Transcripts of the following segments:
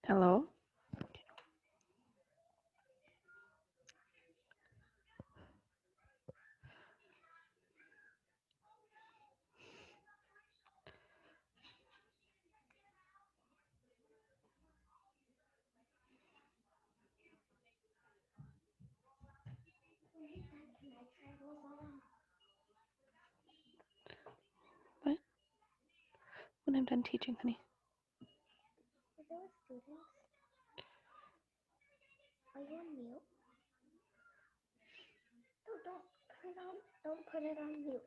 Hello? What? When I'm done teaching, honey. Are there students? Are you on mute? No, don't put it on mute.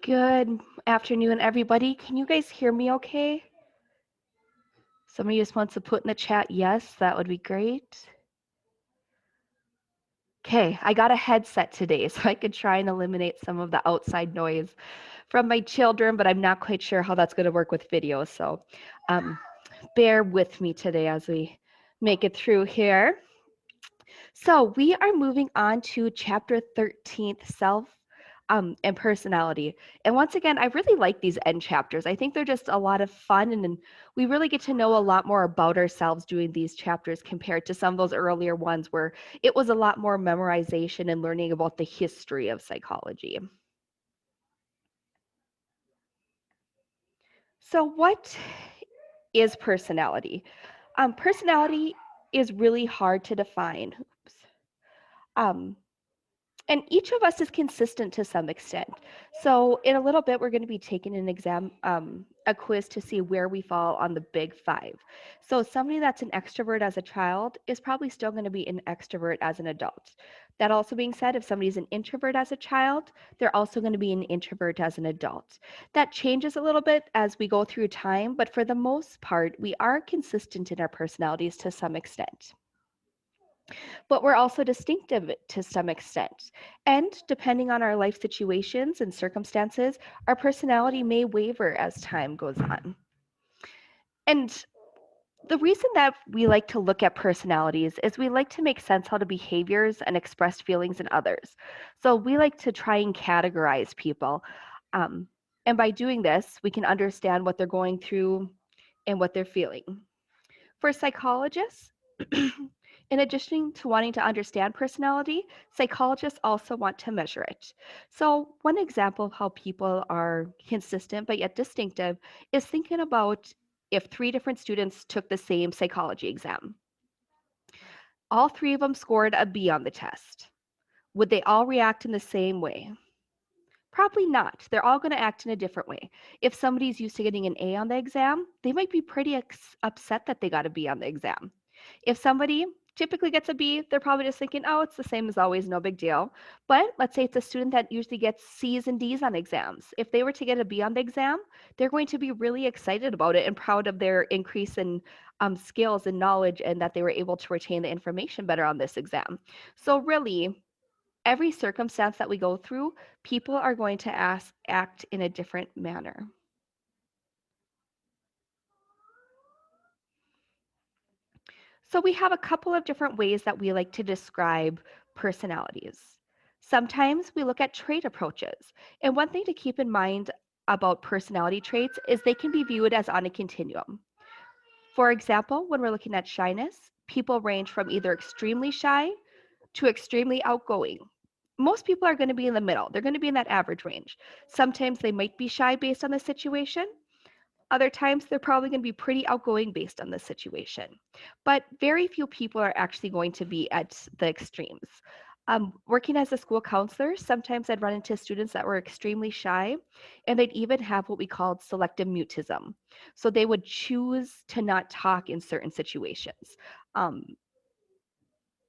Good afternoon, everybody. Can you guys hear me okay? Somebody just wants to put in the chat, yes, that would be great. Okay, I got a headset today, so I could try and eliminate some of the outside noise from my children, but I'm not quite sure how that's going to work with video. So bear with me today as we make it through here. So we are moving on to chapter 13, self and personality. And once again, I really like these end chapters. I think they're just a lot of fun, and we really get to know a lot more about ourselves doing these chapters compared to some of those earlier ones where it was a lot more memorization and learning about the history of psychology. So what is personality? Personality is really hard to define. Oops. And each of us is consistent to some extent. So in a little bit, we're going to be taking an exam, a quiz to see where we fall on the big five. So somebody that's an extrovert as a child is probably still going to be an extrovert as an adult. That also being said, if somebody's an introvert as a child, they're also going to be an introvert as an adult. That changes a little bit as we go through time, but for the most part, we are consistent in our personalities to some extent. But we're also distinctive to some extent. And depending on our life situations and circumstances, our personality may waver as time goes on. And the reason that we like to look at personalities is we like to make sense out of behaviors and expressed feelings in others. So we like to try and categorize people. And by doing this, we can understand what they're going through and what they're feeling. For psychologists, in addition to wanting to understand personality, psychologists also want to measure it. So, one example of how people are consistent but yet distinctive is thinking about if 3 different students took the same psychology exam. All 3 of them scored a B on the test. Would they all react in the same way? Probably not. They're all going to act in a different way. If somebody's used to getting an A on the exam, they might be pretty upset that they got a B on the exam. If somebody typically gets a B, they're probably just thinking, oh, it's the same as always, no big deal. But let's say it's a student that usually gets C's and D's on exams. If they were to get a B on the exam, they're going to be really excited about it and proud of their increase in skills and knowledge and that they were able to retain the information better on this exam. So really, every circumstance that we go through, people are going to act in a different manner. So we have a couple of different ways that we like to describe personalities. Sometimes we look at trait approaches. And one thing to keep in mind about personality traits is they can be viewed as on a continuum. For example, when we're looking at shyness, people range from either extremely shy to extremely outgoing. Most people are going to be in the middle. They're going to be in that average range. Sometimes they might be shy based on the situation. Other times they're probably going to be pretty outgoing based on the situation. But very few people are actually going to be at the extremes. Working as a school counselor, sometimes I'd run into students that were extremely shy, and they'd even have what we called selective mutism. So they would choose to not talk in certain situations.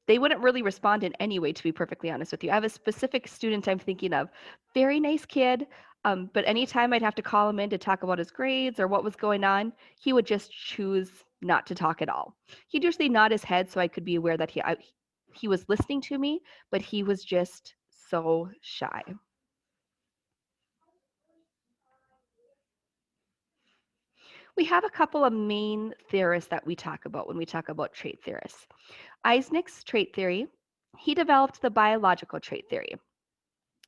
They wouldn't really respond in any way, to be perfectly honest with you. I have a specific student I'm thinking of, very nice kid, but anytime I'd have to call him in to talk about his grades or what was going on, he would just choose not to talk at all. He'd usually nod his head so I could be aware that he was listening to me, but he was just so shy. We have a couple of main theorists that we talk about when we talk about trait theorists. Eysenck's trait theory, he developed the biological trait theory.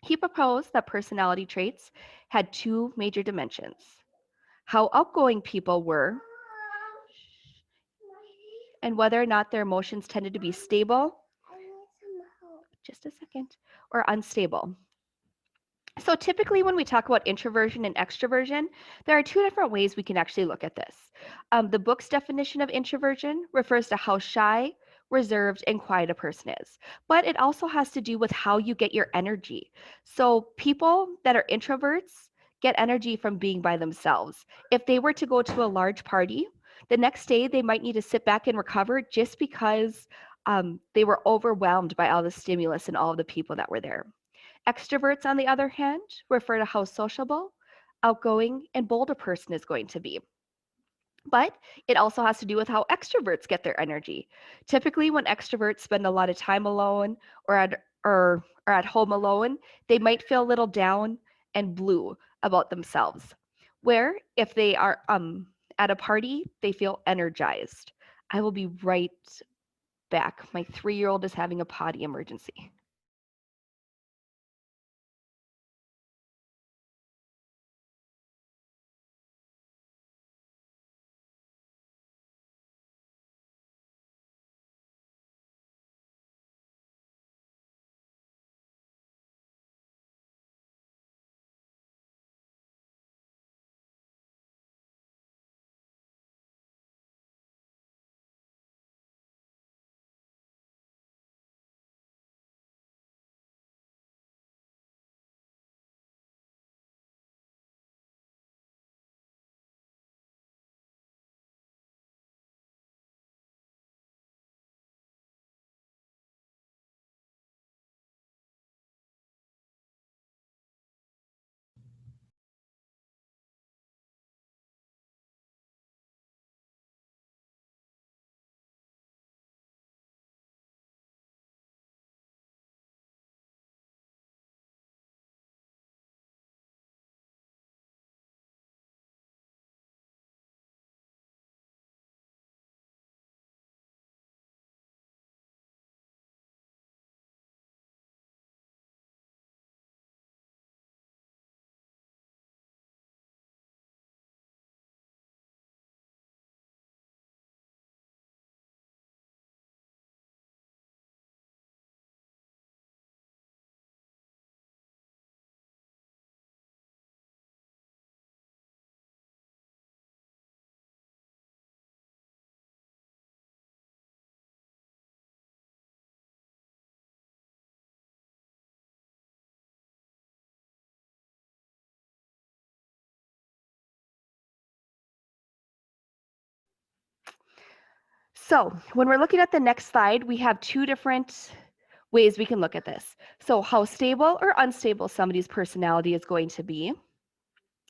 He proposed that personality traits had 2 major dimensions: how outgoing people were and whether or not their emotions tended to be stable, just a second, or unstable. So typically when we talk about introversion and extroversion, there are 2 different ways we can actually look at this. The book's definition of introversion refers to how shy, reserved, and quiet a person is. But it also has to do with how you get your energy. So people that are introverts get energy from being by themselves. If they were to go to a large party, the next day they might need to sit back and recover just because they were overwhelmed by all the stimulus and all of the people that were there. Extroverts, on the other hand, refer to how sociable, outgoing, and bold a person is going to be. But it also has to do with how extroverts get their energy. Typically, when extroverts spend a lot of time alone or at home alone, they might feel a little down and blue about themselves. Where if they are at a party, they feel energized. I will be right back. My 3-year-old is having a potty emergency. So when we're looking at the next slide, we have two different ways we can look at this. So how stable or unstable somebody's personality is going to be,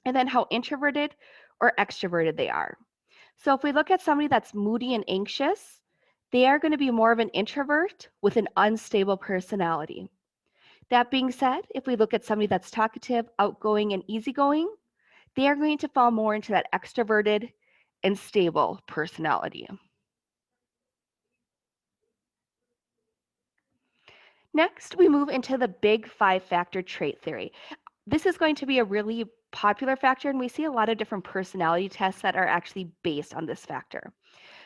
and then how introverted or extroverted they are. So if we look at somebody that's moody and anxious, they are going to be more of an introvert with an unstable personality. That being said, if we look at somebody that's talkative, outgoing, and easygoing, they are going to fall more into that extroverted and stable personality. Next, we move into the big 5-factor trait theory. This is going to be a really popular factor, and we see a lot of different personality tests that are actually based on this factor.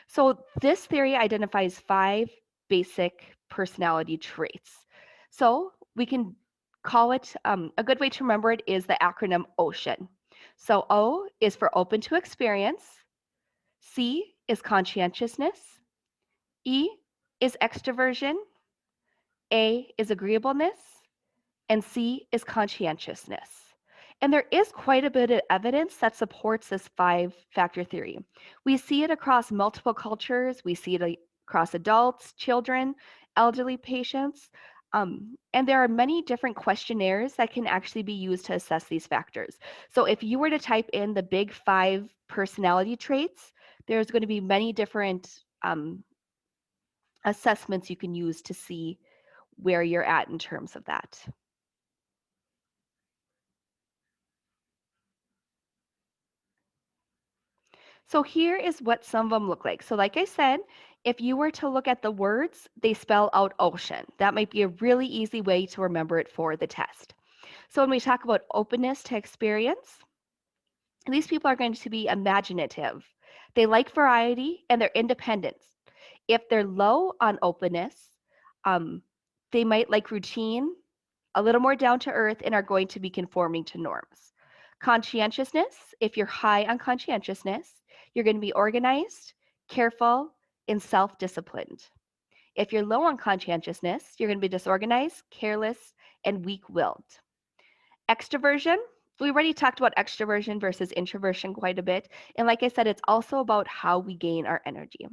So this theory identifies 5 basic personality traits. So we can call it, a good way to remember it is the acronym OCEAN. So O is for open to experience, C is conscientiousness, E is extroversion, A is agreeableness, and C is conscientiousness. And there is quite a bit of evidence that supports this 5-factor theory. We see it across multiple cultures, we see it across adults, children, elderly patients, and there are many different questionnaires that can actually be used to assess these factors. So if you were to type in the big 5 personality traits, there's going to be many different assessments you can use to see where you're at in terms of that. So here is what some of them look like. So like I said, if you were to look at the words, they spell out ocean. That might be a really easy way to remember it for the test. So when we talk about openness to experience, these people are going to be imaginative. They like variety and they're independent. If they're low on openness, um, they might like routine, a little more down to earth, and are going to be conforming to norms. Conscientiousness, if you're high on conscientiousness, you're going to be organized, careful, and self disciplined. If you're low on conscientiousness, you're going to be disorganized, careless, and weak willed. Extroversion, we already talked about extroversion versus introversion quite a bit. And like I said, it's also about how we gain our energy.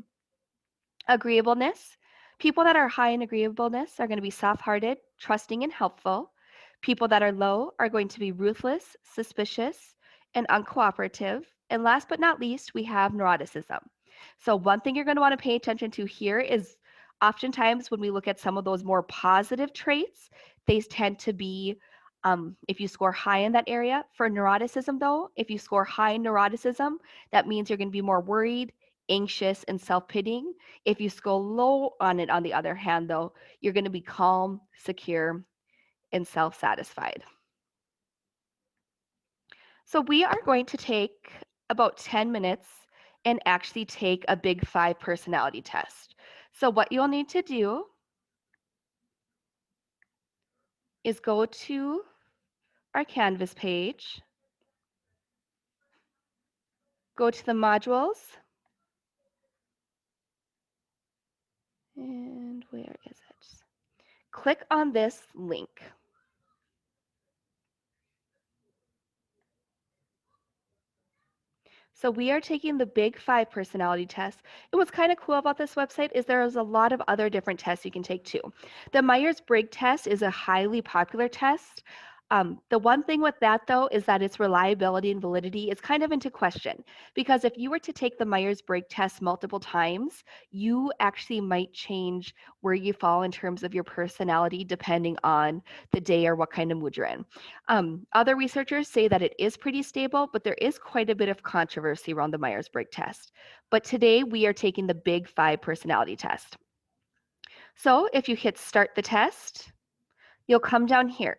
Agreeableness, people that are high in agreeableness are going to be soft hearted, trusting, and helpful. People that are low are going to be ruthless, suspicious, and uncooperative. And last but not least, we have neuroticism. So, one thing you're going to want to pay attention to here is oftentimes when we look at some of those more positive traits, they tend to be if you score high in that area. For neuroticism, though, if you score high in neuroticism, that means you're going to be more worried, anxious, and self pitying. If you score low on it, on the other hand, though, you're going to be calm, secure, and self satisfied. So, we are going to take about 10 minutes and actually take a Big Five personality test. So, what you'll need to do is go to our Canvas page, go to the modules, and where is it? Click on this link. So we are taking the Big Five personality test. And what's kind of cool about this website is there's a lot of other different tests you can take too. The Myers-Briggs test is a highly popular test. The one thing with that though is that its reliability and validity is kind of into question because if you were to take the Myers-Briggs test multiple times, you actually might change where you fall in terms of your personality depending on the day or what kind of mood you're in. Other researchers say that it is pretty stable, but there is quite a bit of controversy around the Myers-Briggs test. But today we are taking the Big Five personality test. So if you hit start the test, you'll come down here.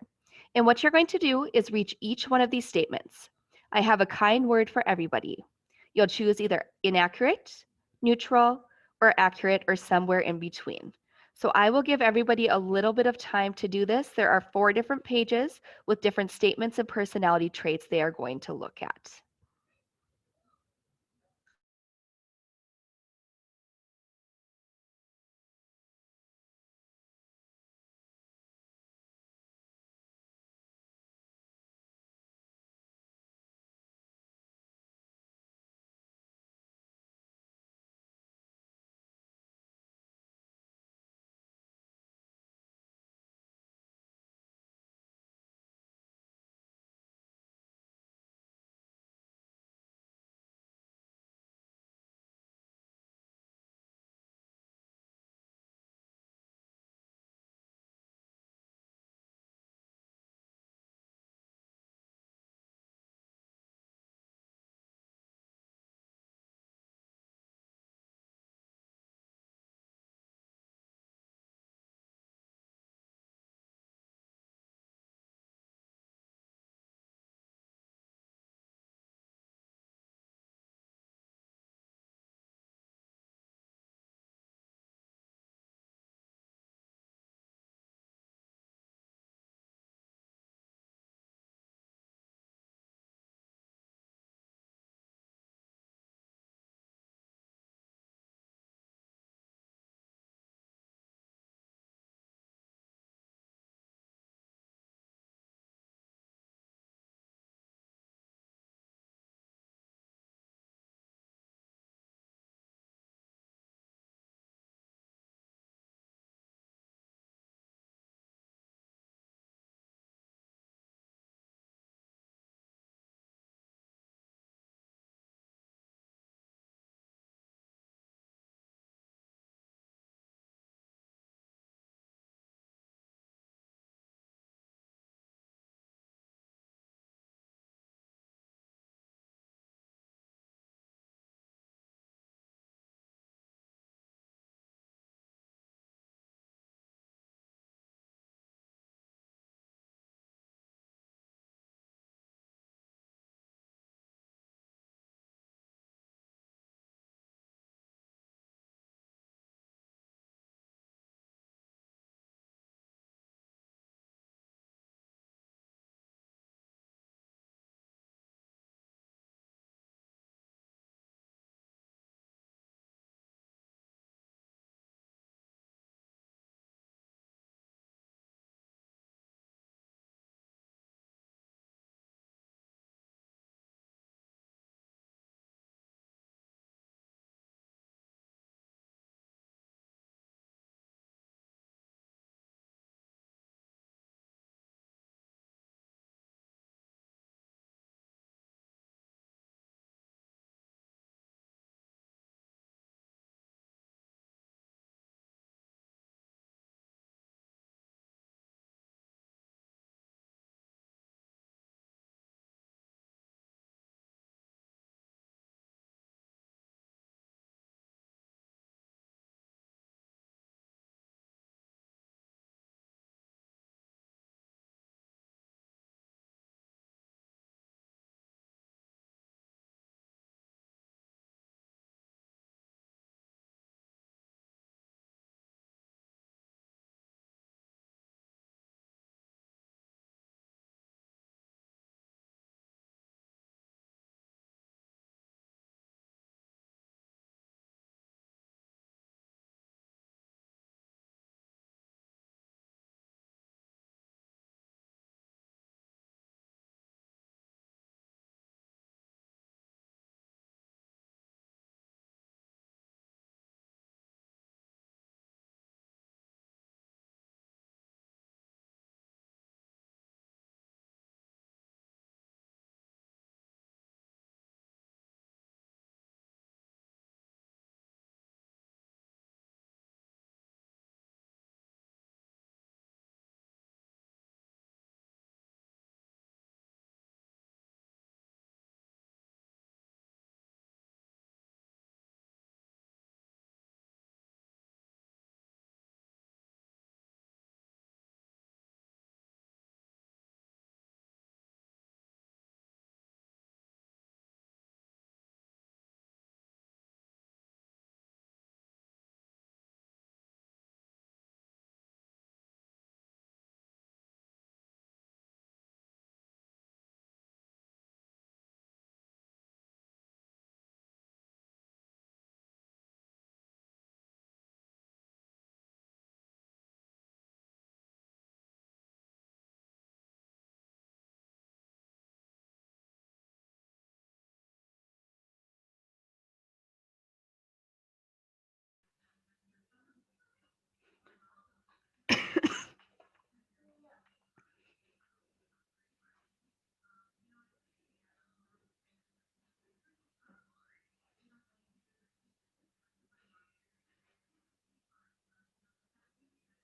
And what you're going to do is reach each one of these statements. I have a kind word for everybody. You'll choose either inaccurate, neutral, or accurate, or somewhere in between. So I will give everybody a little bit of time to do this. There are 4 different pages with different statements and personality traits they are going to look at.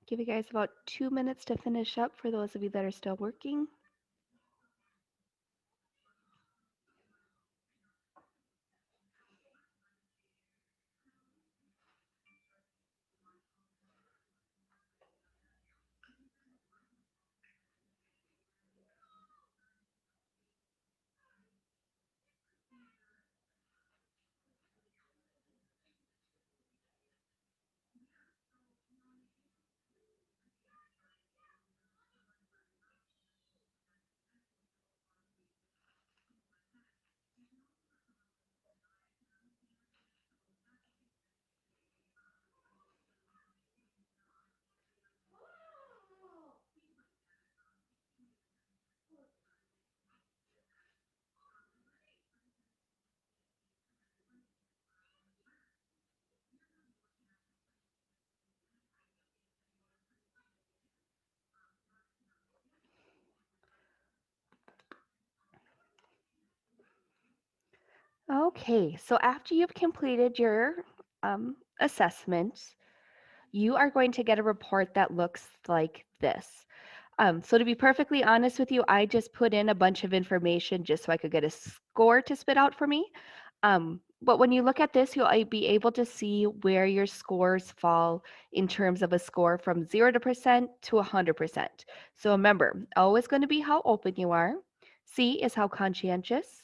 Give you guys about 2 minutes to finish up for those of you that are still working. Okay, so after you've completed your assessment, you are going to get a report that looks like this. So to be perfectly honest with you, I just put in a bunch of information just so I could get a score to spit out for me. But when you look at this, you'll be able to see where your scores fall in terms of a score from 0% to 100%. So remember, O is going to be how open you are. C is how conscientious.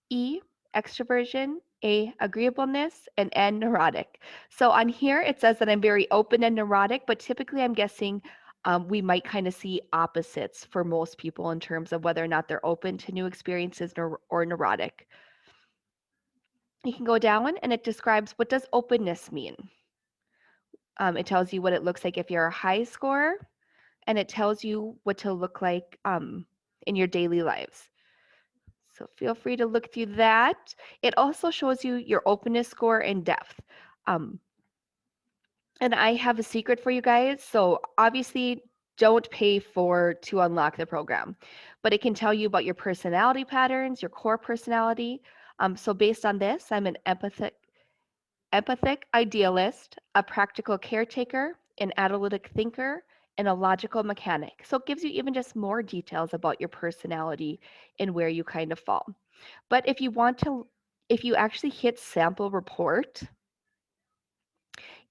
E, extroversion, A, agreeableness, and N, neurotic. So on here, it says that I'm very open and neurotic, but typically I'm guessing we might kind of see opposites for most people in terms of whether or not they're open to new experiences or neurotic. You can go down and it describes what does openness mean. It tells you what it looks like if you're a high scorer, and it tells you what to look like in your daily lives. So feel free to look through that. It also shows you your openness score and depth. Um, and I have a secret for you guys. So obviously, don't pay for to unlock the program, but it can tell you about your personality patterns, your core personality. So based on this, I'm an empathic idealist, a practical caretaker, an analytic thinker, and a logical mechanic. So it gives you even just more details about your personality and where you kind of fall. But if you actually hit sample report,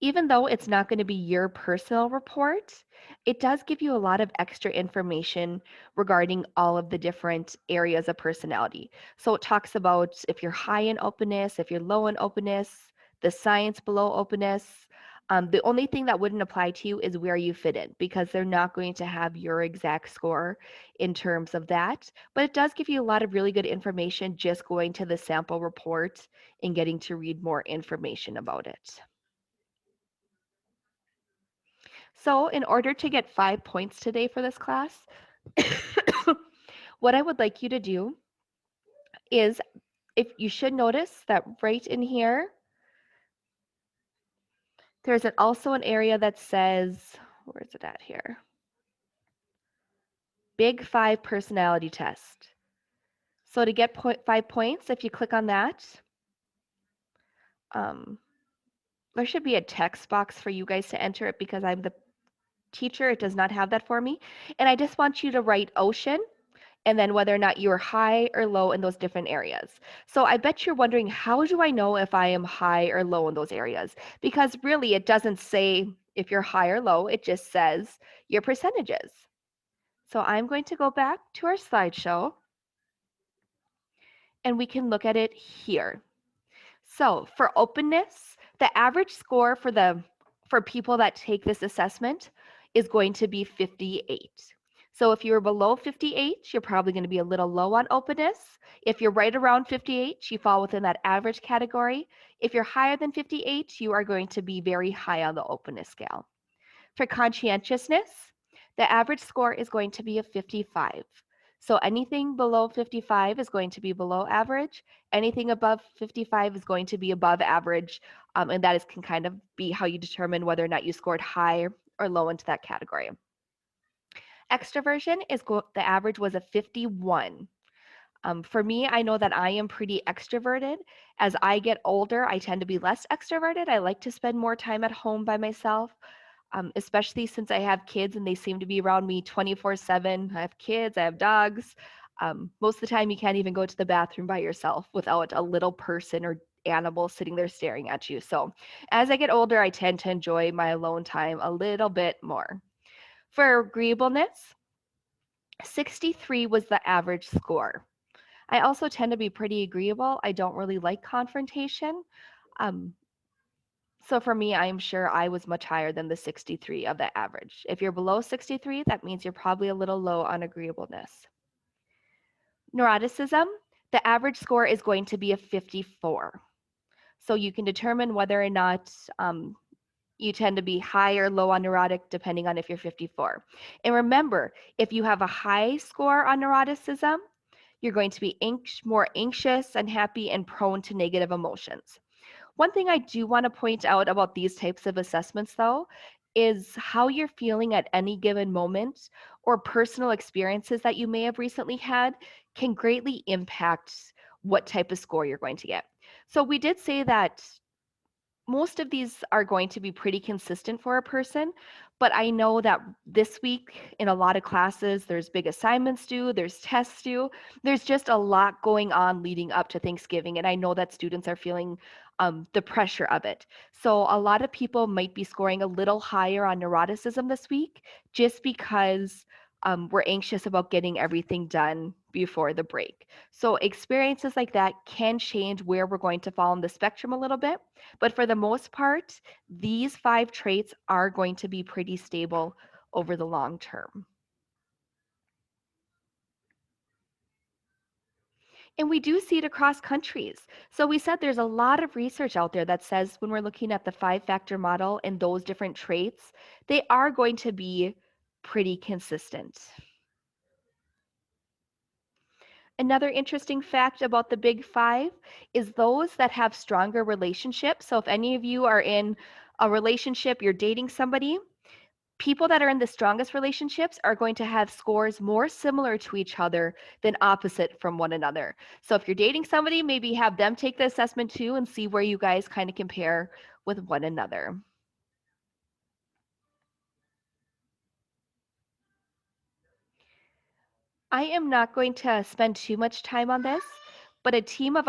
even though it's not going to be your personal report, it does give you a lot of extra information regarding all of the different areas of personality. So it talks about if you're high in openness, if you're low in openness, the science below openness. The only thing that wouldn't apply to you is where you fit in because they're not going to have your exact score in terms of that. But it does give you a lot of really good information just going to the sample report and getting to read more information about it. So in order to get 5 points today for this class, what I would like you to do is, if you should notice that right in here, there's also an area that says, where is it at here? Big 5 personality test. So to get 5 points, if you click on that, there should be a text box for you guys to enter it because I'm the teacher. It does not have that for me. And I just want you to write ocean and then whether or not you're high or low in those different areas. So I bet you're wondering, how do I know if I am high or low in those areas? Because really, it doesn't say if you're high or low, it just says your percentages. So I'm going to go back to our slideshow and we can look at it here. So for openness, the average score for people that take this assessment is going to be 58. So if you're below 58, you're probably going to be a little low on openness. If you're right around 58, you fall within that average category. If you're higher than 58, you are going to be very high on the openness scale. For conscientiousness, the average score is going to be a 55. So anything below 55 is going to be below average. Anything above 55 is going to be above average. And that can kind of be how you determine whether or not you scored high or low into that category. Extroversion the average was a 51. For me, I know that I am pretty extroverted. As I get older, I tend to be less extroverted. I like to spend more time at home by myself. especially since I have kids and they seem to be around me 24/7. I have kids, I have dogs. Most of the time, you can't even go to the bathroom by yourself without a little person or animal sitting there staring at you. So, as I get older, I tend to enjoy my alone time a little bit more. For agreeableness, 63 was the average score. I also tend to be pretty agreeable. I don't really like confrontation. Um, so for me, I'm sure I was much higher than the 63 of the average. If you're below 63, that means you're probably a little low on agreeableness. Neuroticism, the average score is going to be a 54. So you can determine whether or not you tend to be high or low on neurotic depending on if you're 54. And remember, if you have a high score on neuroticism, you're going to be more anxious, unhappy, and prone to negative emotions. One thing I do want to point out about these types of assessments, though, is how you're feeling at any given moment or personal experiences that you may have recently had can greatly impact what type of score you're going to get. So, we did say that most of these are going to be pretty consistent for a person, but I know that this week in a lot of classes, there's big assignments due, there's tests due, there's just a lot going on leading up to Thanksgiving. And I know that students are feeling the pressure of it. So a lot of people might be scoring a little higher on neuroticism this week just because we're anxious about getting everything done before the break. So experiences like that can change where we're going to fall on the spectrum a little bit. But for the most part, these 5 traits are going to be pretty stable over the long term. And we do see it across countries. So we said there's a lot of research out there that says when we're looking at the 5-factor model and those different traits, they are going to be pretty consistent. Another interesting fact about the big 5 is those that have stronger relationships. So if any of you are in a relationship, you're dating somebody, people that are in the strongest relationships are going to have scores more similar to each other than opposite from one another. So if you're dating somebody, maybe have them take the assessment too and see where you guys kind of compare with one another. I am not going to spend too much time on this, but a team of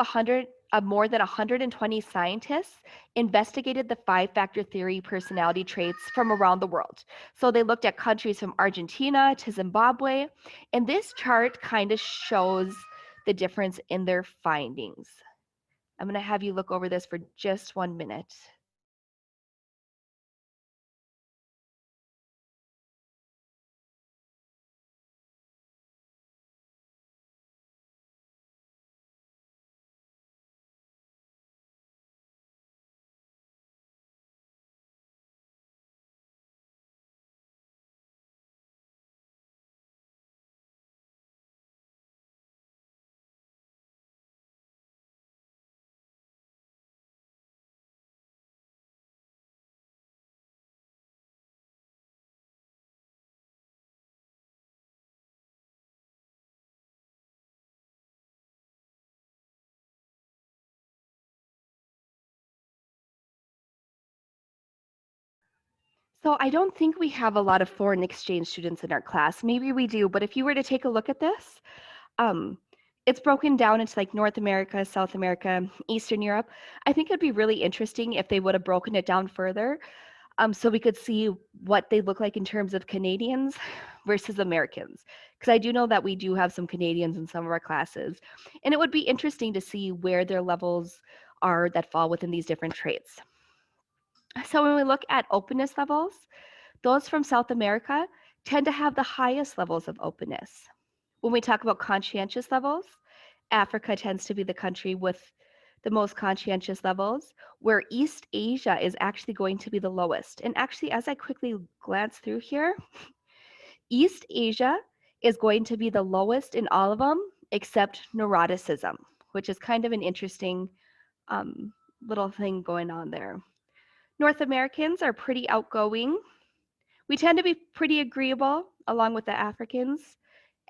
more than 120 scientists investigated the 5-factor theory personality traits from around the world. So they looked at countries from Argentina to Zimbabwe, and this chart kind of shows the difference in their findings. I'm going to have you look over this for just 1 minute. So I don't think we have a lot of foreign exchange students in our class. Maybe we do, but if you were to take a look at this, um, it's broken down into like North America, South America, Eastern Europe. I think it'd be really interesting if they would have broken it down further, so we could see what they look like in terms of Canadians versus Americans. Because I do know that we do have some Canadians in some of our classes, and it would be interesting to see where their levels are that fall within these different traits. So when we look at openness levels, those from South America tend to have the highest levels of openness. When we talk about conscientious levels, Africa tends to be the country with the most conscientious levels, where East Asia is actually going to be the lowest. And actually, as I quickly glance through here, East Asia is going to be the lowest in all of them except neuroticism, which is kind of an interesting um, little thing going on there. North Americans are pretty outgoing. We tend to be pretty agreeable along with the Africans,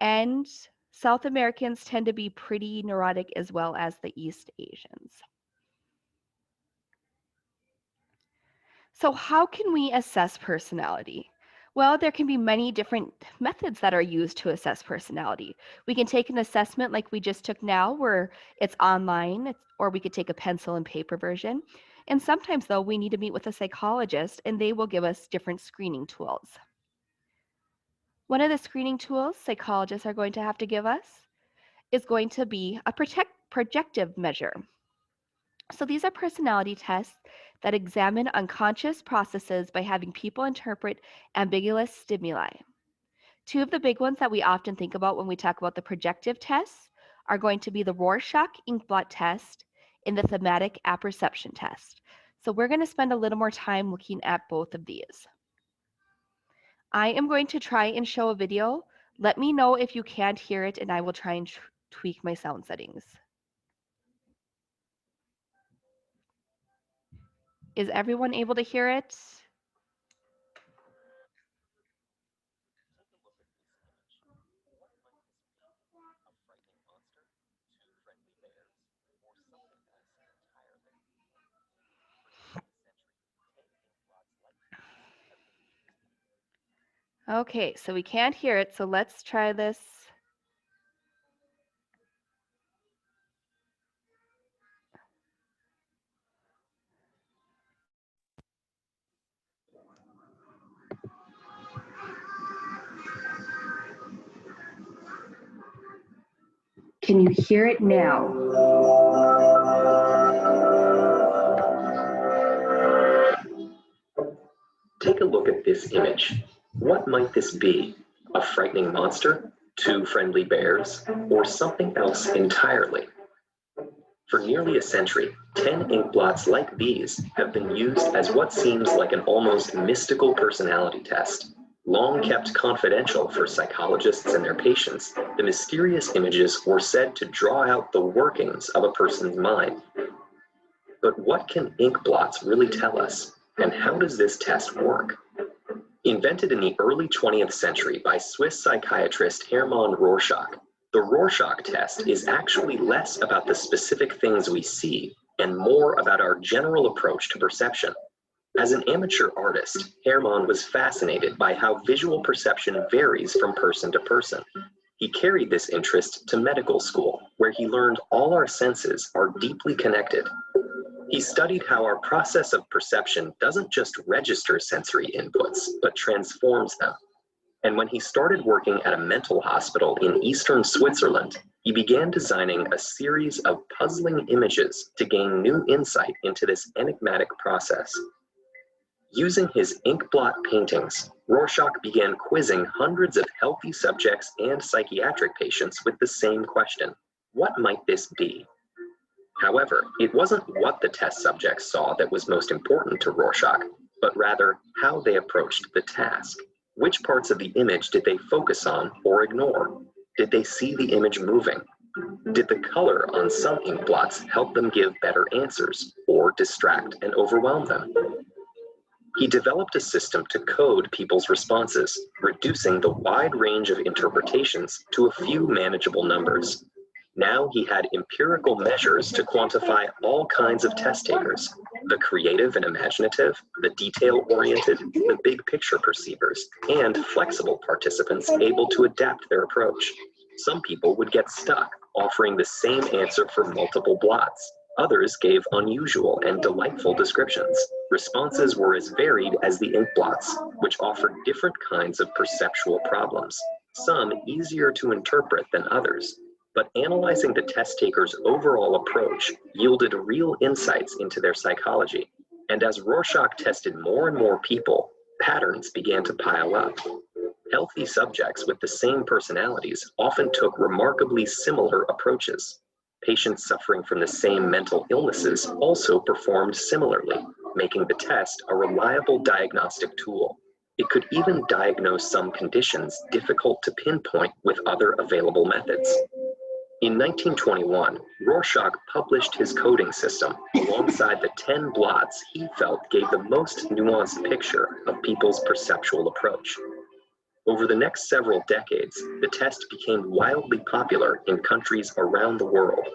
and South Americans tend to be pretty neurotic as well as the East Asians. So how can we assess personality? Well, there can be many different methods that are used to assess personality. We can take an assessment like we just took now, where it's online, or we could take a pencil and paper version. And sometimes, though, we need to meet with a psychologist, and they will give us different screening tools. One of the screening tools psychologists are going to have to give us is going to be a projective measure. So these are personality tests that examine unconscious processes by having people interpret ambiguous stimuli. Two of the big ones that we often think about when we talk about the projective tests are going to be the Rorschach inkblot test and the thematic apperception test. So we're going to spend a little more time looking at both of these. I am going to try and show a video. Let me know if you can't hear it, and I will try and tweak my sound settings. Is everyone able to hear it? Okay, so we can't hear it, so let's try this. Can you hear it now? Take a look at this image. What might this be? A frightening monster? Two friendly bears? Or something else entirely? For nearly a century, 10 inkblots like these have been used as what seems like an almost mystical personality test. Long kept confidential for psychologists and their patients, the mysterious images were said to draw out the workings of a person's mind. But what can inkblots really tell us? And how does this test work? Invented in the early 20th century by Swiss psychiatrist Hermann Rorschach, the Rorschach test is actually less about the specific things we see and more about our general approach to perception. As an amateur artist, Hermann was fascinated by how visual perception varies from person to person. He carried this interest to medical school, where he learned all our senses are deeply connected. He studied how our process of perception doesn't just register sensory inputs, but transforms them. And when he started working at a mental hospital in eastern Switzerland, he began designing a series of puzzling images to gain new insight into this enigmatic process. Using his inkblot paintings, Rorschach began quizzing hundreds of healthy subjects and psychiatric patients with the same question: what might this be? However, it wasn't what the test subjects saw that was most important to Rorschach, but rather how they approached the task. Which parts of the image did they focus on or ignore? Did they see the image moving? Did the color on some inkblots help them give better answers or distract and overwhelm them? He developed a system to code people's responses, reducing the wide range of interpretations to a few manageable numbers. Now he had empirical measures to quantify all kinds of test takers: the creative and imaginative, the detail-oriented, the big picture perceivers, and flexible participants able to adapt their approach. Some people would get stuck, offering the same answer for multiple blots. Others gave unusual and delightful descriptions. Responses were as varied as the inkblots, which offered different kinds of perceptual problems, some easier to interpret than others. But analyzing the test taker's overall approach yielded real insights into their psychology. And as Rorschach tested more and more people, patterns began to pile up. Healthy subjects with the same personalities often took remarkably similar approaches. Patients suffering from the same mental illnesses also performed similarly, making the test a reliable diagnostic tool. It could even diagnose some conditions difficult to pinpoint with other available methods. In 1921, Rorschach published his coding system alongside the 10 blots he felt gave the most nuanced picture of people's perceptual approach. Over the next several decades, the test became wildly popular in countries around the world.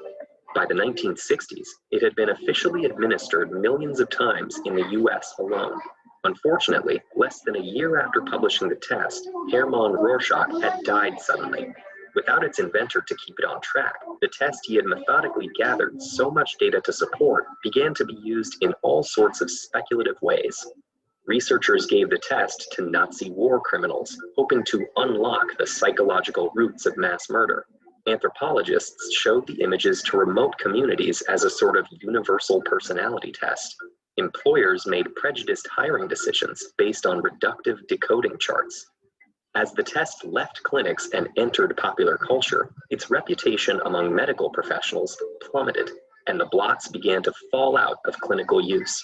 By the 1960s, it had been officially administered millions of times in the US alone. Unfortunately, less than a year after publishing the test, Hermann Rorschach had died suddenly. Without its inventor to keep it on track, the test he had methodically gathered so much data to support began to be used in all sorts of speculative ways. Researchers gave the test to Nazi war criminals, hoping to unlock the psychological roots of mass murder. Anthropologists showed the images to remote communities as a sort of universal personality test. Employers made prejudiced hiring decisions based on reductive decoding charts. As the test left clinics and entered popular culture, its reputation among medical professionals plummeted, and the blots began to fall out of clinical use.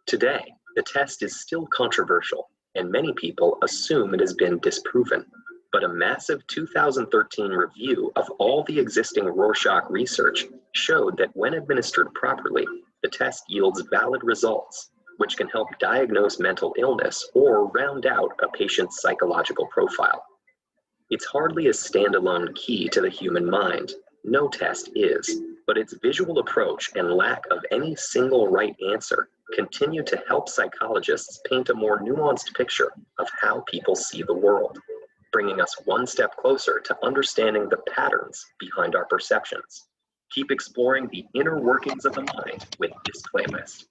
Today, the test is still controversial, and many people assume it has been disproven. But a massive 2013 review of all the existing Rorschach research showed that when administered properly, the test yields valid results, which can help diagnose mental illness or round out a patient's psychological profile. It's hardly a standalone key to the human mind. No test is, but its visual approach and lack of any single right answer continue to help psychologists paint a more nuanced picture of how people see the world, bringing us one step closer to understanding the patterns behind our perceptions. Keep exploring the inner workings of the mind with this playlist.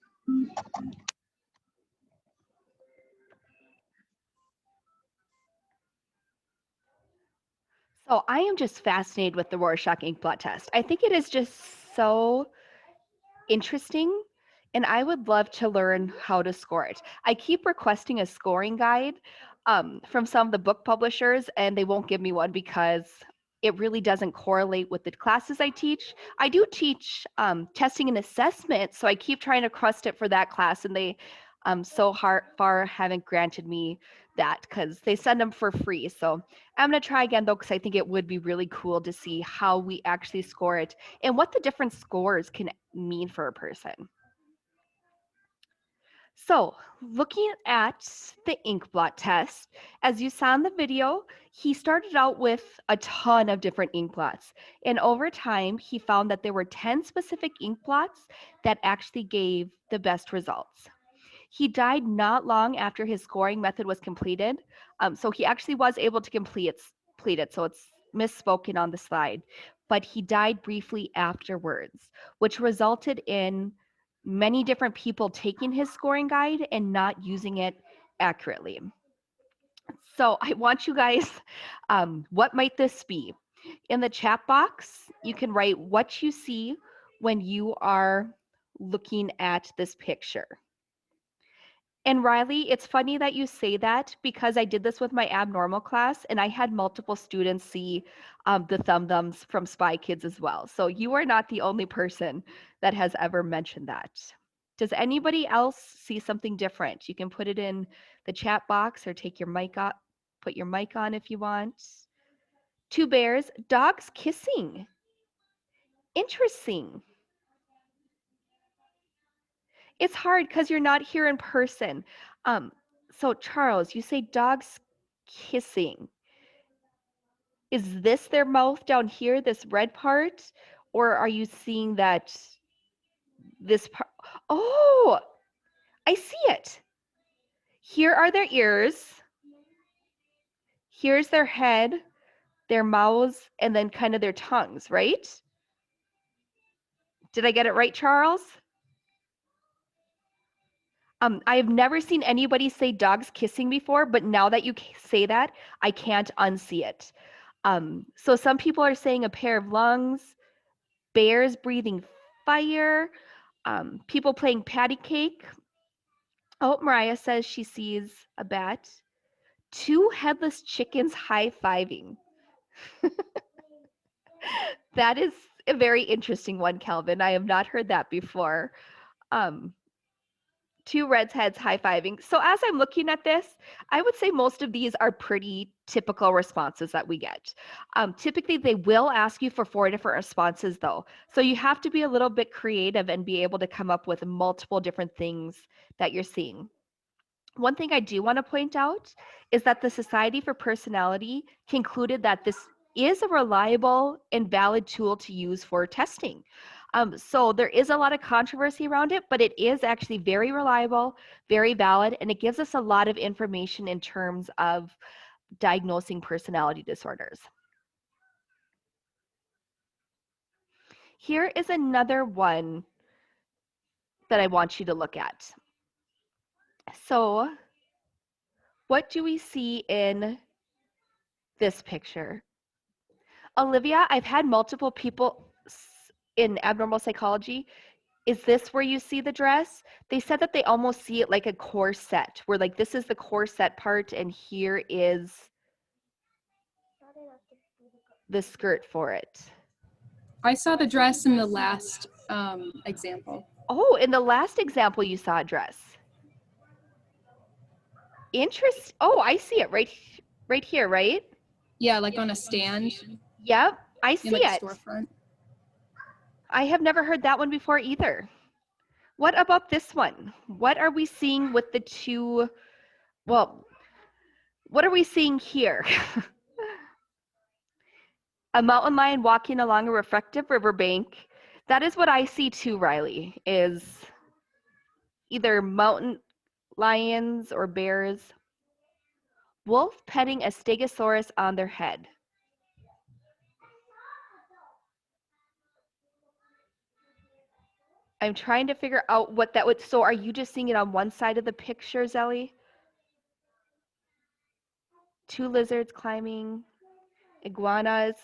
So I am just fascinated with the Rorschach ink blot test. I think it is just so interesting, and I would love to learn how to score it. I keep requesting a scoring guide from some of the book publishers, and they won't give me one because it really doesn't correlate with the classes I teach. I do teach testing and assessment, so I keep trying to crust it for that class, and they so far haven't granted me that because they send them for free. So I'm going to try again though, because I think it would be really cool to see how we actually score it and what the different scores can mean for a person. So looking at the ink blot test, as you saw in the video, he started out with a ton of different ink blots. And over time, he found that there were 10 specific ink blots that actually gave the best results. He died not long after his scoring method was completed. So he actually was able to complete it. So it's misspoken on the slide. But he died briefly afterwards, which resulted in many different people taking his scoring guide and not using it accurately. So I want you guys, what might this be? In the chat box, you can write what you see when you are looking at this picture. And Riley, it's funny that you say that because I did this with my abnormal class and I had multiple students see the thumbs from Spy Kids as well. So you are not the only person that has ever mentioned that. Does anybody else see something different? You can put it in the chat box or take your mic off, put your mic on if you want. Two bears, dogs kissing. Interesting. It's hard because you're not here in person. So Charles, you say dogs kissing. Is this their mouth down here, this red part? Or are you seeing that this part? Oh, I see it. Here are their ears. Here's their head, their mouths, and then kind of their tongues, right? Did I get it right, Charles? I've never seen anybody say dogs kissing before, but now that you say that, I can't unsee it. So some people are saying a pair of lungs, bears breathing fire, people playing patty cake. Oh, Mariah says she sees a bat. Two headless chickens high-fiving. That is a very interesting one, Calvin. I have not heard that before. Two redheads high-fiving. So as I'm looking at this, I would say most of these are pretty typical responses that we get. Typically, they will ask you for 4 different responses though. So you have to be a little bit creative and be able to come up with multiple different things that you're seeing. One thing I do want to point out is that the Society for Personality concluded that this is a reliable and valid tool to use for testing. So there is a lot of controversy around it, but it is actually very reliable, very valid, and it gives us a lot of information in terms of diagnosing personality disorders. Here is another one that I want you to look at. So what do we see in this picture? Olivia, I've had multiple people in abnormal psychology. Is this where you see the dress? They said that they almost see it like a corset, where like this is the corset part and here is Not enough to see the skirt for it. I saw the dress in the last example. Oh, in the last example you saw a dress. Interest. Oh, I see it right here, right? Yeah, like on a stand Yep, I in see like a it. storefront. I have never heard that one before either. What about this one? What are we seeing with the two? Well, what are we seeing here? A mountain lion walking along a reflective riverbank. That is what I see too, Riley, is either mountain lions or bears. Wolf petting a stegosaurus on their head. I'm trying to figure out what that would, so are you just seeing it on one side of the picture, Zelly? Two lizards climbing, iguanas.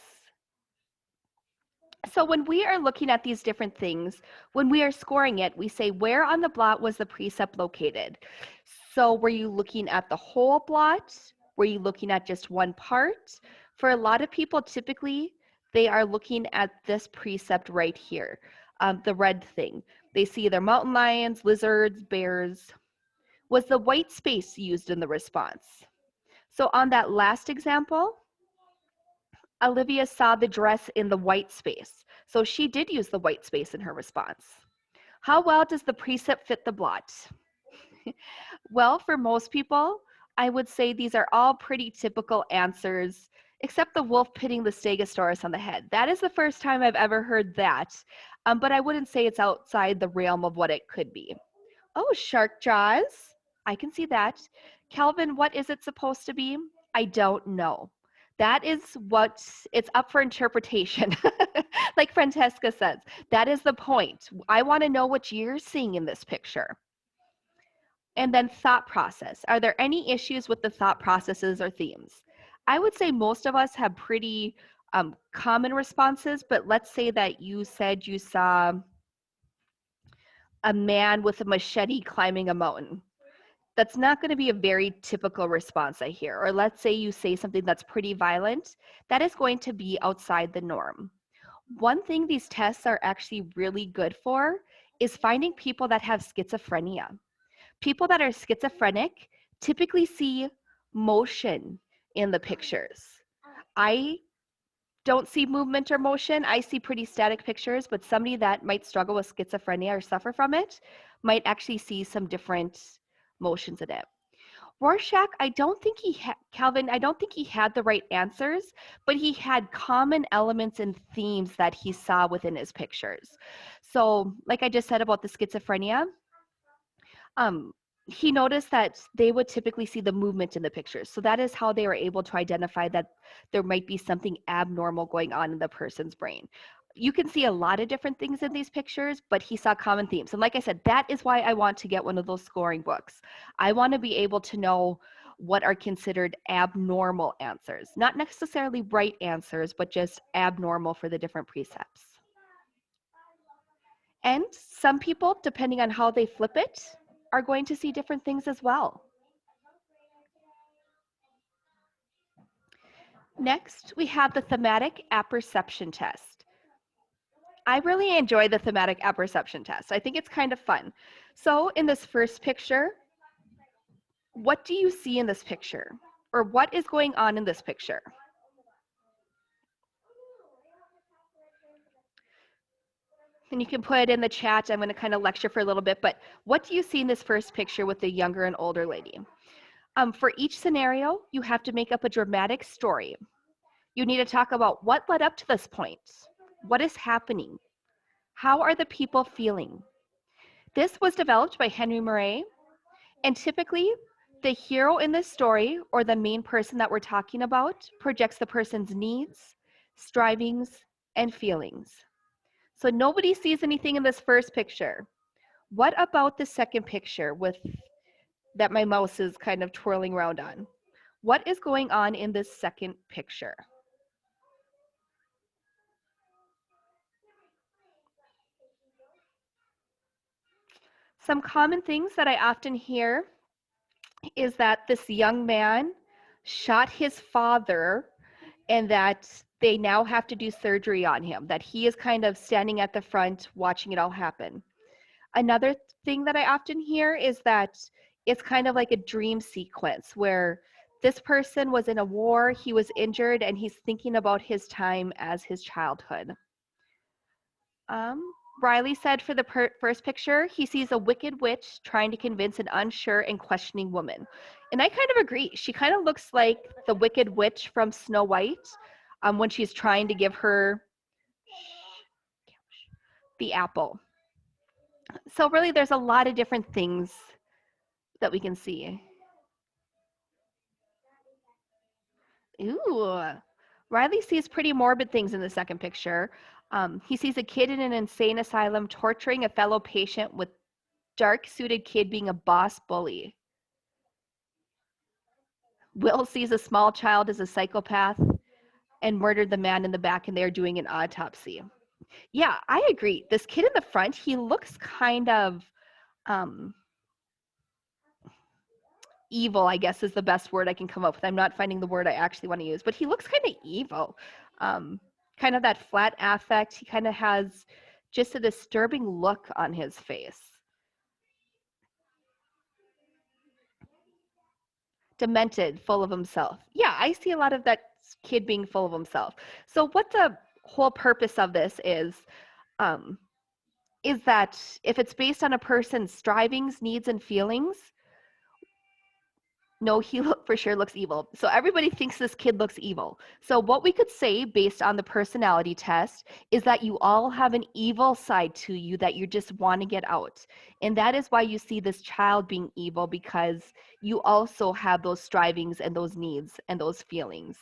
So when we are looking at these different things, when we are scoring it, we say, where on the blot was the precept located? So were you looking at the whole blot? Were you looking at just one part? For a lot of people, typically, they are looking at this precept right here, the red thing. They see either mountain lions, lizards, bears. Was the white space used in the response? So on that last example, Olivia saw the dress in the white space. So she did use the white space in her response. How well does the precept fit the blot? Well, for most people, I would say these are all pretty typical answers, except the wolf pitting the stegosaurus on the head. That is the first time I've ever heard that, but I wouldn't say it's outside the realm of what it could be. Oh, shark jaws. I can see that. Calvin, what is it supposed to be? I don't know. That is what, it's up for interpretation. Like Francesca says, that is the point. I want to know what you're seeing in this picture. And then thought process. Are there any issues with the thought processes or themes? I would say most of us have pretty common responses, but let's say that you said you saw a man with a machete climbing a mountain. That's not going to be a very typical response I hear. Or let's say you say something that's pretty violent, that is going to be outside the norm. One thing these tests are actually really good for is finding people that have schizophrenia. People that are schizophrenic typically see motion in the pictures. I don't see movement or motion. I see pretty static pictures, but somebody that might struggle with schizophrenia or suffer from it might actually see some different motions in it. Rorschach, I don't think Calvin, I don't think he had the right answers, but he had common elements and themes that he saw within his pictures. So like I just said about the schizophrenia, he noticed that they would typically see the movement in the pictures. So that is how they were able to identify that there might be something abnormal going on in the person's brain. You can see a lot of different things in these pictures, but he saw common themes. And like I said, that is why I want to get one of those scoring books. I want to be able to know what are considered abnormal answers, not necessarily right answers, but just abnormal for the different precepts. And some people, depending on how they flip it, are going to see different things as well. Next, we have the thematic apperception test. I really enjoy the thematic apperception test. I think it's kind of fun. So in this first picture, what do you see in this picture? Or what is going on in this picture? And you can put it in the chat. I'm going to kind of lecture for a little bit, but what do you see in this first picture with the younger and older lady? For each scenario, you have to make up a dramatic story. You need to talk about what led up to this point. What is happening? How are the people feeling? This was developed by Henry Murray, and typically the hero in this story, or the main person that we're talking about, projects the person's needs, strivings, and feelings. So nobody sees anything in this first picture. What about the second picture that my mouse is kind of twirling around on? What is going on in this second picture? Some common things that I often hear is that this young man shot his father and that they now have to do surgery on him, that he is kind of standing at the front watching it all happen. Another thing that I often hear is that it's kind of like a dream sequence where this person was in a war, he was injured, and he's thinking about his time as his childhood. Riley said for the first picture, he sees a wicked witch trying to convince an unsure and questioning woman. And I kind of agree. She kind of looks like the wicked witch from Snow White when she's trying to give her the apple. So really, there's a lot of different things that we can see. Ooh, Riley sees pretty morbid things in the second picture. He sees a kid in an insane asylum torturing a fellow patient with dark-suited kid being a boss bully. Will sees a small child as a psychopath and murdered the man in the back, and they're doing an autopsy. Yeah, I agree. This kid in the front, he looks kind of evil, I guess is the best word I can come up with. I'm not finding the word I actually want to use, but he looks kind of evil. Kind of that flat affect. He kind of has just a disturbing look on his face. Demented, full of himself. Yeah, I see a lot of that kid being full of himself. So what the whole purpose of this is that if it's based on a person's strivings, needs, and feelings, no, he for sure looks evil. So everybody thinks this kid looks evil. So what we could say based on the personality test is that you all have an evil side to you that you just want to get out. And that is why you see this child being evil, because you also have those strivings and those needs and those feelings.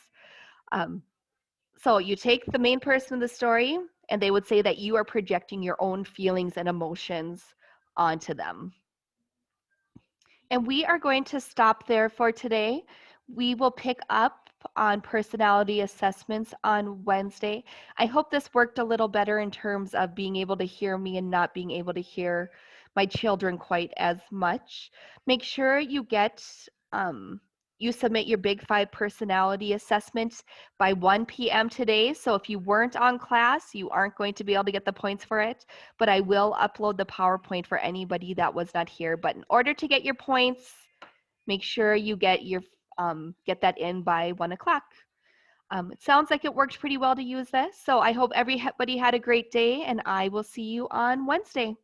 So you take the main person of the story and they would say that you are projecting your own feelings and emotions onto them. And we are going to stop there for today. We will pick up on personality assessments on Wednesday. I hope this worked a little better in terms of being able to hear me and not being able to hear my children quite as much. Make sure you get you submit your Big 5 personality assessment by 1 p.m. today. So if you weren't on class, you aren't going to be able to get the points for it, but I will upload the PowerPoint for anybody that was not here. But in order to get your points, make sure you get that in by 1 o'clock. It sounds like it worked pretty well to use this. So I hope everybody had a great day, and I will see you on Wednesday.